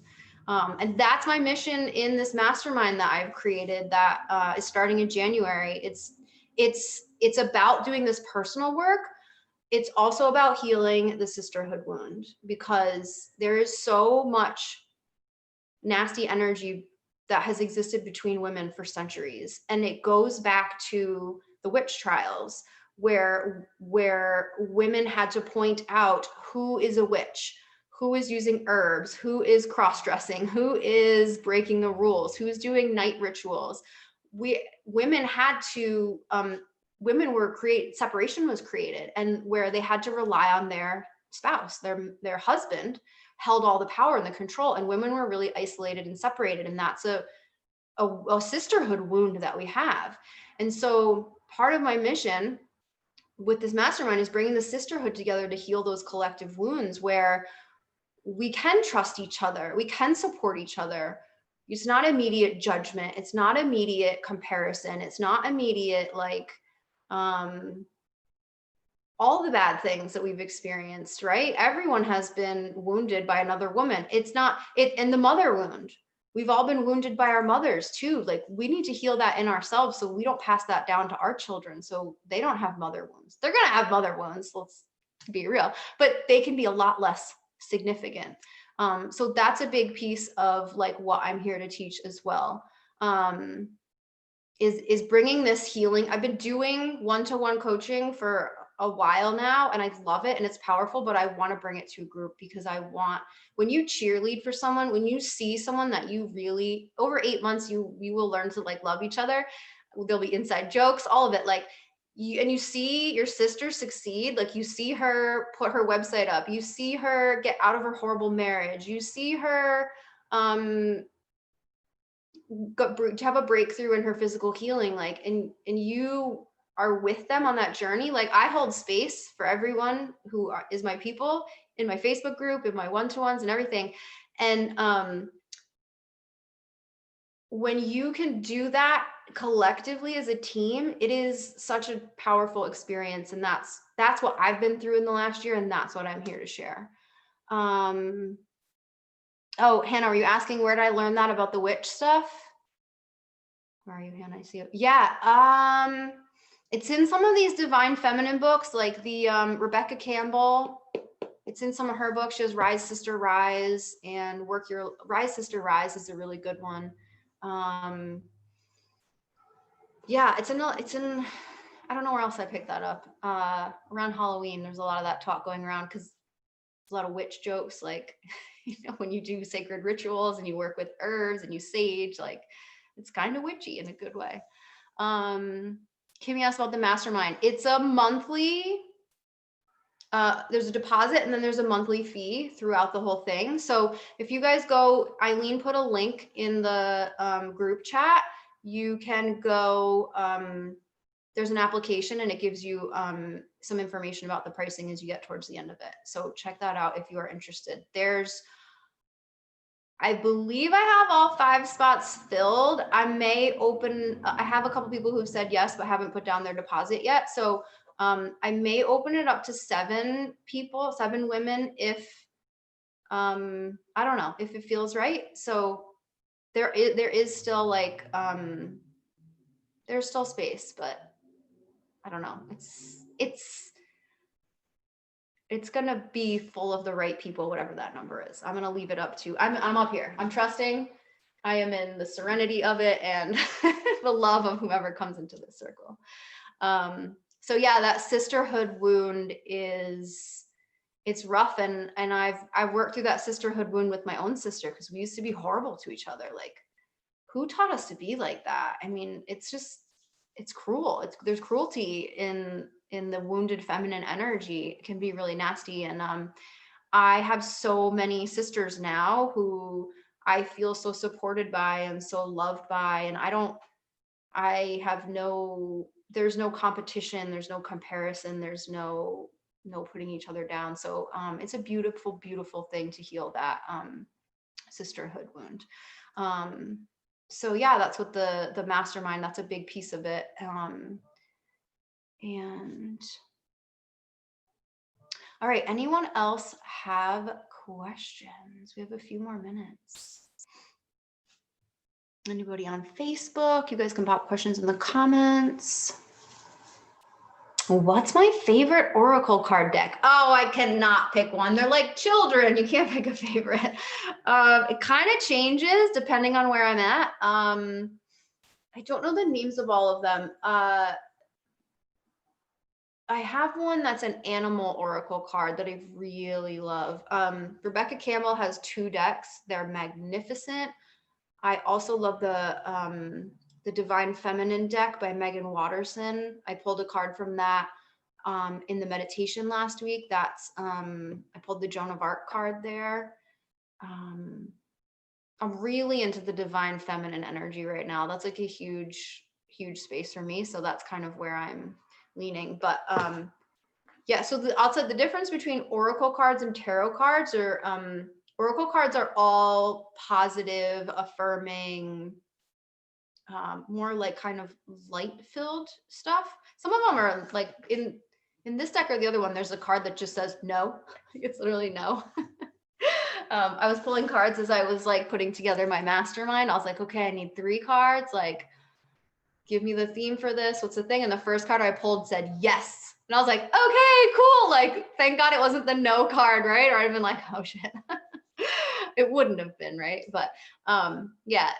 Speaker 1: And that's my mission in this mastermind that I've created that is starting in January. It's about doing this personal work. It's also about healing the sisterhood wound, because there is so much nasty energy that has existed between women for centuries. And it goes back to the witch trials, where women had to point out who is a witch, who is using herbs, who is cross-dressing, who is breaking the rules, who's doing night rituals. Women had to, separation was created, and where they had to rely on their spouse, their husband held all the power and the control, and women were really isolated and separated. And that's a sisterhood wound that we have. And so part of my mission with this mastermind is bringing the sisterhood together to heal those collective wounds, where we can trust each other, we can support each other. It's not immediate judgment, it's not immediate comparison, it's not immediate like all the bad things that we've experienced, right? Everyone has been wounded by another woman. It's not it, and the mother wound. We've all been wounded by our mothers too. Like, we need to heal that in ourselves so we don't pass that down to our children, so they don't have mother wounds. They're going to have mother wounds, let's be real, but they can be a lot less significant. So that's a big piece of like what I'm here to teach as well. Is bringing this healing. I've been doing one-to-one coaching for a while now, and I love it and it's powerful, but I want to bring it to a group, because I want, when you cheerlead for someone, when you see someone that you really, over 8 months, you will learn to like love each other. There'll be inside jokes, all of it. Like, you see your sister succeed, like you see her put her website up, you see her get out of her horrible marriage, you see her to have a breakthrough in her physical healing, like, and you are with them on that journey. Like, I hold space for everyone who is my people in my Facebook group, in my one-to-ones and everything. And when you can do that collectively as a team, it is such a powerful experience. And that's what I've been through in the last year, and that's what I'm here to share. Oh, Hannah, are you asking where did I learn that about the witch stuff? Where are you, Hannah? I see it. Yeah. It's in some of these divine feminine books, like the Rebecca Campbell. It's in some of her books. She has Rise Sister Rise and Rise Sister Rise is a really good one. Yeah, it's in I don't know where else I picked that up. Around Halloween, there's a lot of that talk going around because there's a lot of witch jokes, like, when you do sacred rituals and you work with herbs and you sage, like, it's kind of witchy in a good way. Kimmy asked about the mastermind. It's a monthly, there's a deposit and then there's a monthly fee throughout the whole thing. So if you guys go, Eileen put a link in the group chat. You can go, there's an application and it gives you some information about the pricing as you get towards the end of it. So check that out if you are interested. I believe I have all 5 spots filled. I may open, I have a couple people who've said yes, but haven't put down their deposit yet. So I may open it up to 7 people, 7 women if, I don't know, if it feels right. So there is still like, there's still space, but I don't know. It's gonna be full of the right people, whatever that number is. I'm gonna leave it up to, I'm up here. I'm trusting. I am in the serenity of it and the love of whoever comes into this circle. So yeah, that sisterhood wound it's rough. And I've worked through that sisterhood wound with my own sister because we used to be horrible to each other. Like, who taught us to be like that? I mean, it's cruel. There's cruelty in the wounded feminine energy. It can be really nasty. And I have so many sisters now who I feel so supported by and so loved by. And there's no competition, there's no comparison, there's no putting each other down. So it's a beautiful, beautiful thing to heal that sisterhood wound. So yeah, that's what the mastermind, that's a big piece of it. And all right, anyone else have questions? We have a few more minutes. Anybody on Facebook? You guys can pop questions in the comments. What's my favorite Oracle card deck? Oh, I cannot pick one. They're like children. You can't pick a favorite. It kind of changes depending on where I'm at. I don't know the names of all of them. I have one that's an animal Oracle card that I really love. Rebecca Campbell has 2 decks. They're magnificent. I also love the Divine Feminine deck by Megan Watterson. I pulled a card from that in the meditation last week. That's I pulled the Joan of Arc card there. I'm really into the Divine Feminine energy right now. That's like a huge, huge space for me. So that's kind of where I'm leaning. But yeah, so I'll say the difference between Oracle cards and tarot cards are Oracle cards are all positive, affirming, more like kind of light-filled stuff. Some of them are like in this deck or the other one, there's a card that just says no. It's literally no. I was pulling cards as I was like putting together my mastermind. I was like, okay, I need 3 cards. Like, give me the theme for this. What's the thing? And the first card I pulled said yes. And I was like, okay, cool. Like, thank God it wasn't the no card, right? Or I'd have been like, oh shit. It wouldn't have been, right? But yeah,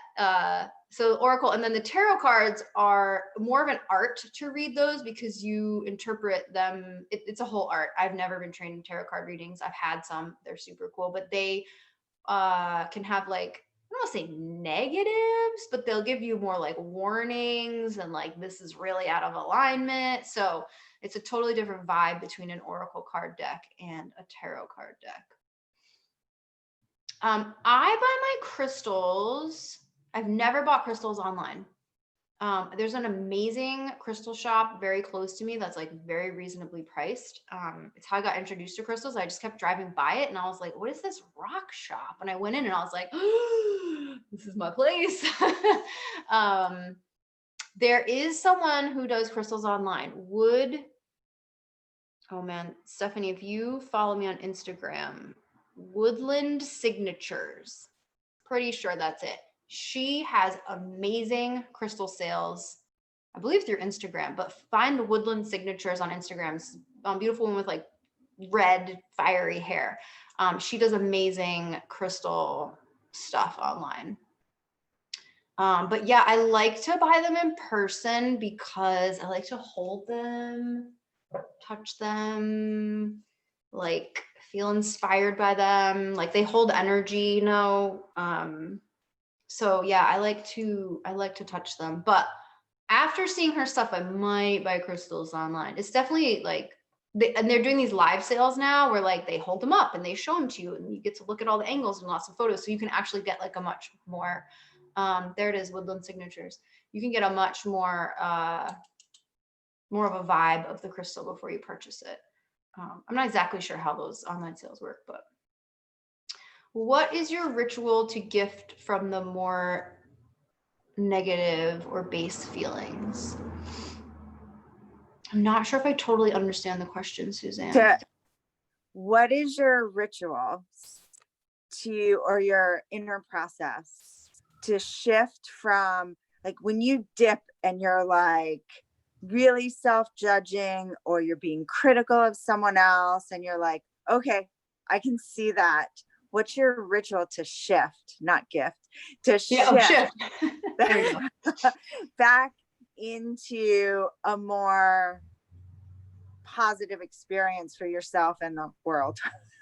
Speaker 1: so Oracle, and then the tarot cards are more of an art to read those because you interpret them. It's a whole art. I've never been trained in tarot card readings. I've had some, they're super cool, but they can have like, I don't want to say negatives, but they'll give you more like warnings and like, this is really out of alignment. So it's a totally different vibe between an Oracle card deck and a tarot card deck. I buy my crystals. I've never bought crystals online. There's an amazing crystal shop very close to me that's like very reasonably priced. It's how I got introduced to crystals. I just kept driving by it and I was like, what is this rock shop? And I went in and I was like, this is my place. There is someone who does crystals online. Oh man, Stephanie, if you follow me on Instagram, Woodland Signatures, pretty sure that's it. She has amazing crystal sales, I believe through Instagram, but find the Woodland Signatures on Instagram. It's a beautiful woman with like red, fiery hair. She does amazing crystal stuff online. But yeah, I like to buy them in person because I like to hold them, touch them, like feel inspired by them. Like they hold energy, you know. So yeah, I like to touch them. But after seeing her stuff, I might buy crystals online. It's definitely like and they're doing these live sales now where like they hold them up and they show them to you and you get to look at all the angles and lots of photos. So you can actually get like a much more, there it is, Woodland Signatures. You can get a much more of a vibe of the crystal before you purchase it. I'm not exactly sure how those online sales work, but what is your ritual to gift from the more negative or base feelings? I'm not sure if I totally understand the question, Suzanne.
Speaker 2: What is your ritual or your inner process to shift from like when you dip and you're like really self-judging or you're being critical of someone else and you're like, okay, I can see that. What's your ritual to shift, not gift, to shift back into a more positive experience for yourself and the world?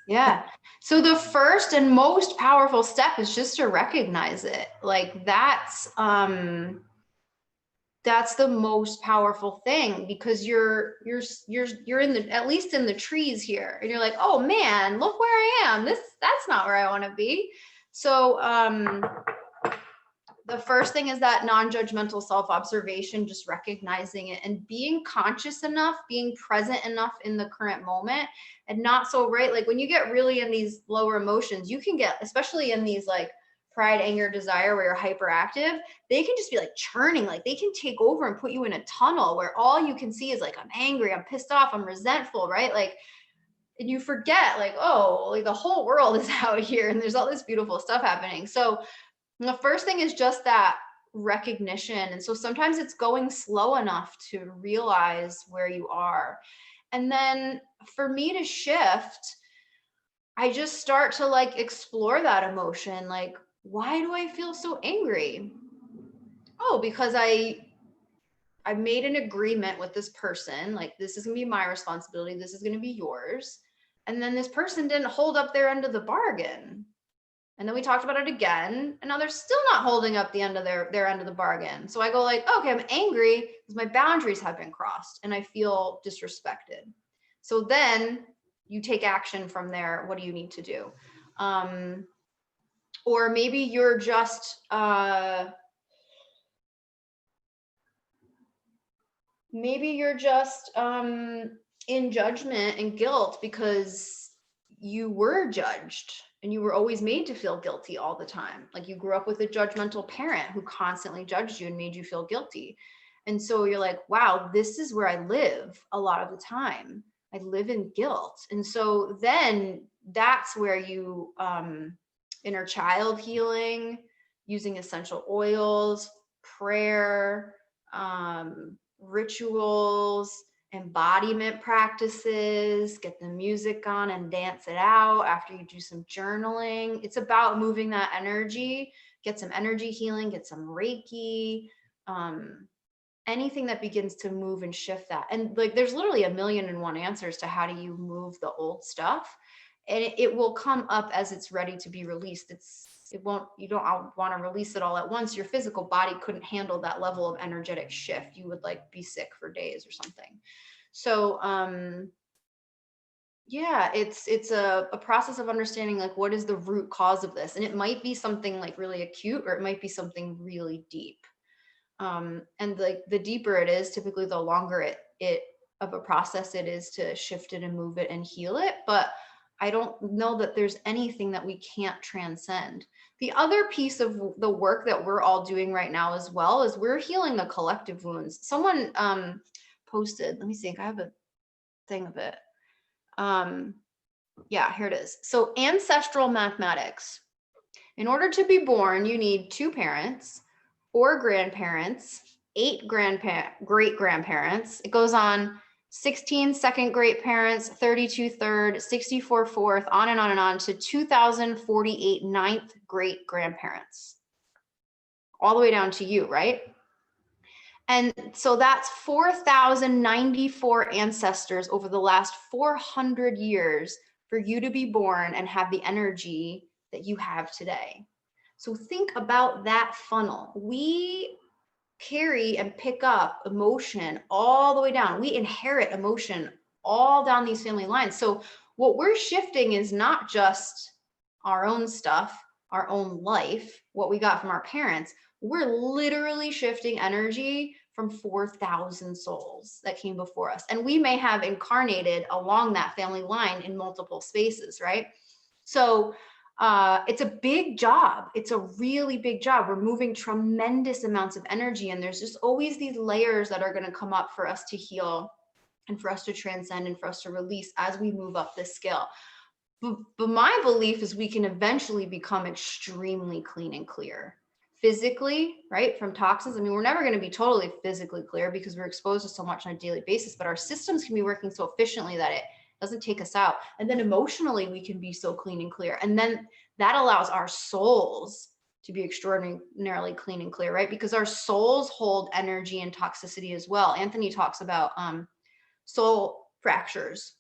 Speaker 1: Yeah. So the first and most powerful step is just to recognize it. Like that's the most powerful thing because you're in the, at least in the trees here, and you're like, oh man, look where I am. That's not where I want to be. So the first thing is that non-judgmental self-observation, just recognizing it and being conscious enough, being present enough in the current moment, and not so right. Like when you get really in these lower emotions, you can get, especially in these like pride, anger, desire, where you're hyperactive, they can just be like churning, like they can take over and put you in a tunnel where all you can see is like, I'm angry, I'm pissed off, I'm resentful, right? Like, and you forget like, oh, like the whole world is out here and there's all this beautiful stuff happening. So the first thing is just that recognition. And so sometimes it's going slow enough to realize where you are. And then for me to shift, I just start to like explore that emotion. Like, why do I feel so angry? Oh, because I made an agreement with this person. Like, this is gonna be my responsibility. This is gonna be yours. And then this person didn't hold up their end of the bargain. And then we talked about it again, and now they're still not holding up the end of their end of the bargain. So I go like, okay, I'm angry because my boundaries have been crossed and I feel disrespected. So then you take action from there. What do you need to do? Or maybe you're just in judgment and guilt because you were judged and you were always made to feel guilty all the time. Like you grew up with a judgmental parent who constantly judged you and made you feel guilty. And so you're like, wow, this is where I live a lot of the time. I live in guilt. And so then that's where you, inner child healing, using essential oils, prayer, rituals, embodiment practices, get the music on and dance it out after you do some journaling. It's about moving that energy, get some energy healing, get some Reiki, anything that begins to move and shift that. And like, there's literally 1,000,001 answers to how do you move the old stuff. And it will come up as it's ready to be released. You don't want to release it all at once. Your physical body couldn't handle that level of energetic shift. You would like be sick for days or something. So Yeah, it's a process of understanding like what is the root cause of this. And it might be something like really acute, or it might be something really deep. And like the deeper it is, typically the longer it of a process it is to shift it and move it and heal it. But I don't know that there's anything that we can't transcend. The other piece of the work that we're all doing right now as well is we're healing the collective wounds. Someone posted, let me see, I have a thing of it. Yeah, here it is. So ancestral mathematics. In order to be born, you need 2 parents, 4 grandparents, 8 great grandparents. It goes on 16 second great parents, 32 third, 64 fourth, on and on to 2048 ninth great grandparents. All the way down to you, right? And so that's 4,094 ancestors over the last 400 years for you to be born and have the energy that you have today. So think about that funnel. We carry and pick up emotion all the way down. We inherit emotion all down these family lines. So what we're shifting is not just our own stuff, our own life, what we got from our parents. We're literally shifting energy from 4,000 souls that came before us. And we may have incarnated along that family line in multiple spaces, right? So it's a big job. It's a really big job. We're moving tremendous amounts of energy, and there's just always these layers that are going to come up for us to heal and for us to transcend and for us to release as we move up this scale. But my belief is we can eventually become extremely clean and clear physically, right? From toxins. I mean, we're never going to be totally physically clear because we're exposed to so much on a daily basis, but our systems can be working so efficiently that it doesn't take us out. And then emotionally, we can be so clean and clear. And then that allows our souls to be extraordinarily clean and clear, right? Because our souls hold energy and toxicity as well. Anthony talks about soul fractures.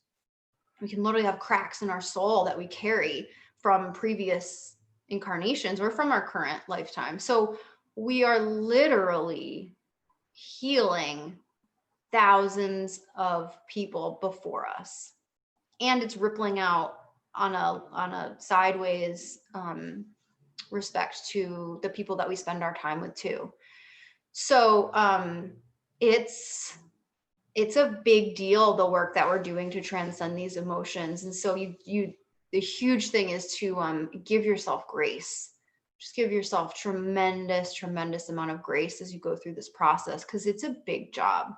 Speaker 1: We can literally have cracks in our soul that we carry from previous incarnations or from our current lifetime. So we are literally healing thousands of people before us, and it's rippling out on a sideways respect to the people that we spend our time with too. So it's a big deal, the work that we're doing to transcend these emotions. And so the huge thing is to give yourself grace. Just give yourself tremendous amount of grace as you go through this process, because it's a big job,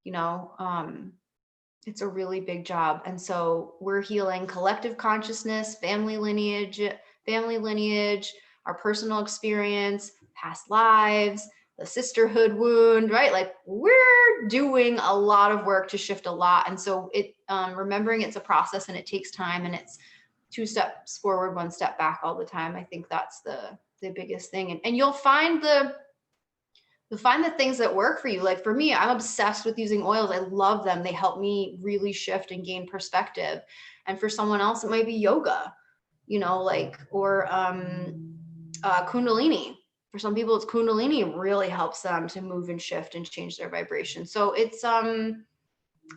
Speaker 1: you know. It's a really big job. And so we're healing collective consciousness, family lineage, our personal experience, past lives, the sisterhood wound, right? Like we're doing a lot of work to shift a lot. And so remembering it's a process and it takes time, and it's 2 steps forward, 1 step back all the time. I think that's the biggest thing. And you'll find the things that work for you. Like for me, I'm obsessed with using oils. I love them. They help me really shift and gain perspective. And for someone else, it might be yoga, or Kundalini. For some people, it's Kundalini really helps them to move and shift and change their vibration. So it's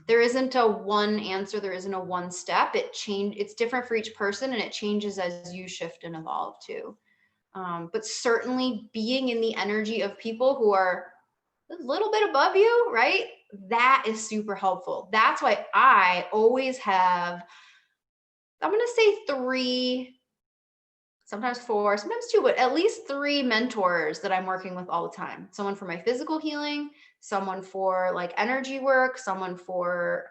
Speaker 1: there isn't a one answer. There isn't a one step. It's different for each person, and it changes as you shift and evolve too. But certainly being in the energy of people who are a little bit above you, right? That is super helpful. That's why I always have, I'm going to say 3, sometimes 4, sometimes 2, but at least 3 mentors that I'm working with all the time. Someone for my physical healing, someone for like energy work, someone for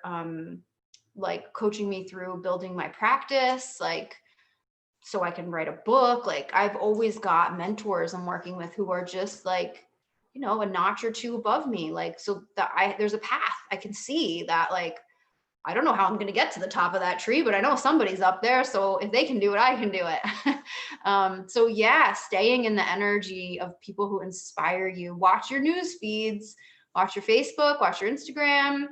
Speaker 1: like coaching me through building my practice, like so I can write a book. Like I've always got mentors I'm working with who are just like, a notch or 2 above me. Like, so that there's a path I can see that, like, I don't know how I'm going to get to the top of that tree, but I know somebody's up there. So if they can do it, I can do it. So yeah, staying in the energy of people who inspire you. Watch your news feeds, watch your Facebook, watch your Instagram,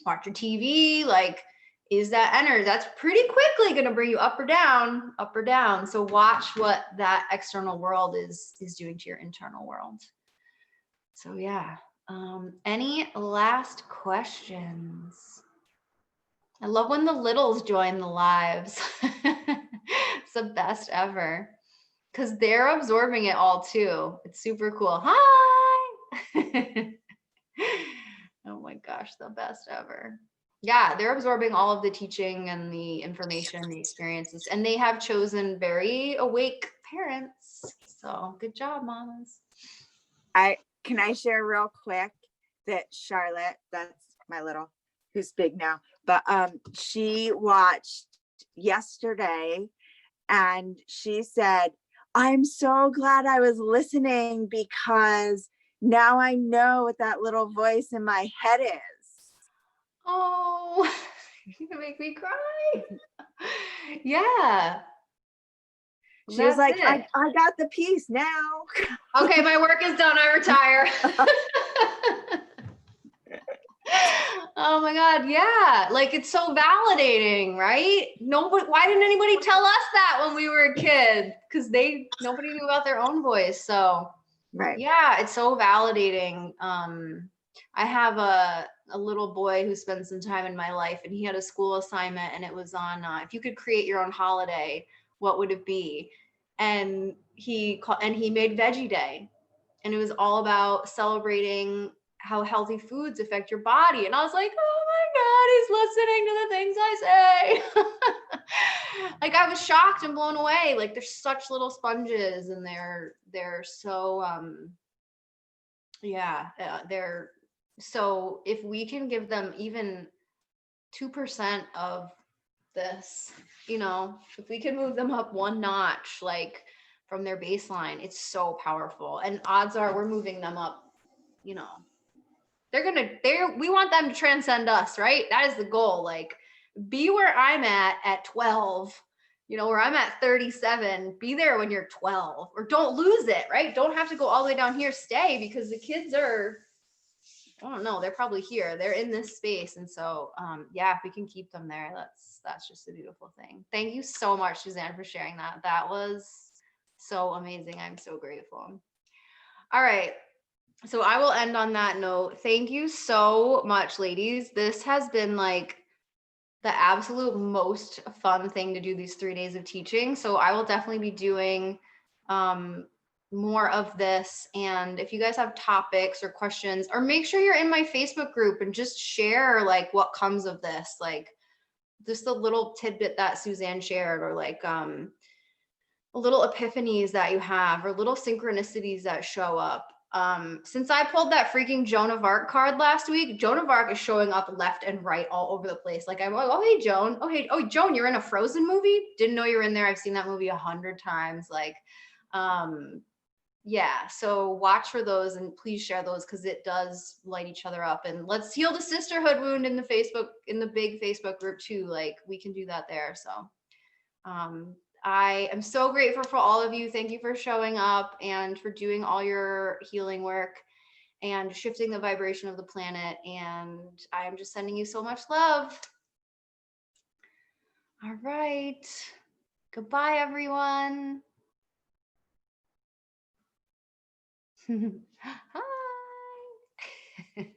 Speaker 1: watch your TV. Like, is that energy that's pretty quickly going to bring you up or down, up or down. So watch what that external world is doing to your internal world. So yeah. Any last questions? I love when the littles join the lives. It's the best ever because they're absorbing it all too. It's super cool. Hi. Oh my gosh, the best ever. Yeah, they're absorbing all of the teaching and the information, the experiences, and they have chosen very awake parents. So good job, mamas.
Speaker 2: Can I share real quick that Charlotte, that's my little, who's big now, but she watched yesterday and she said, I'm so glad I was listening because now I know what that little voice in my head is.
Speaker 1: Oh, you make me cry. Yeah.
Speaker 2: She was
Speaker 1: That's
Speaker 2: like, I
Speaker 1: it.
Speaker 2: got the piece now.
Speaker 1: Okay, my work is done. I retire. Oh my God. Yeah. Like it's so validating, right? Nobody, why didn't anybody tell us that when we were a kid? Because nobody knew about their own voice. So
Speaker 2: Right.
Speaker 1: yeah, it's so validating. I have a little boy who spends some time in my life, and he had a school assignment, and it was on if you could create your own holiday, what would it be? And he made Veggie Day, and it was all about celebrating how healthy foods affect your body. And I was like, oh my God, he's listening to the things I say. Like I was shocked and blown away. Like they're such little sponges, and they're so they're so if we can give them even 2% of this, if we can move them up one notch, like from their baseline, it's so powerful. And odds are we're moving them up, you know, we want them to transcend us, right? That is the goal. Like be where I'm at 12, where I'm at 37, be there when you're 12, or don't lose it, right? Don't have to go all the way down here, stay, because the kids are, I don't know, they're probably here. They're in this space. And so, yeah, if we can keep them there, that's just a beautiful thing. Thank you so much, Suzanne, for sharing that. That was so amazing. I'm so grateful. All right. So I will end on that note. Thank you so much, ladies. This has been like the absolute most fun thing to do these 3 days of teaching. So I will definitely be doing more of this. And if you guys have topics or questions, or make sure you're in my Facebook group and just share like what comes of this, like just a little tidbit that Suzanne shared, or like little epiphanies that you have, or little synchronicities that show up. Since I pulled that freaking Joan of Arc card last week, Joan of Arc is showing up left and right all over the place. Like I'm like, oh hey Joan, oh Joan, you're in a Frozen movie? Didn't know you're in there. I've seen that movie 100 times. Like, yeah, so watch for those and please share those because it does light each other up. And let's heal the sisterhood wound in the big Facebook group too. Like we can do that there. So I am so grateful for all of you. Thank you for showing up and for doing all your healing work and shifting the vibration of the planet. And I'm just sending you so much love. All right. Goodbye, everyone. Hi.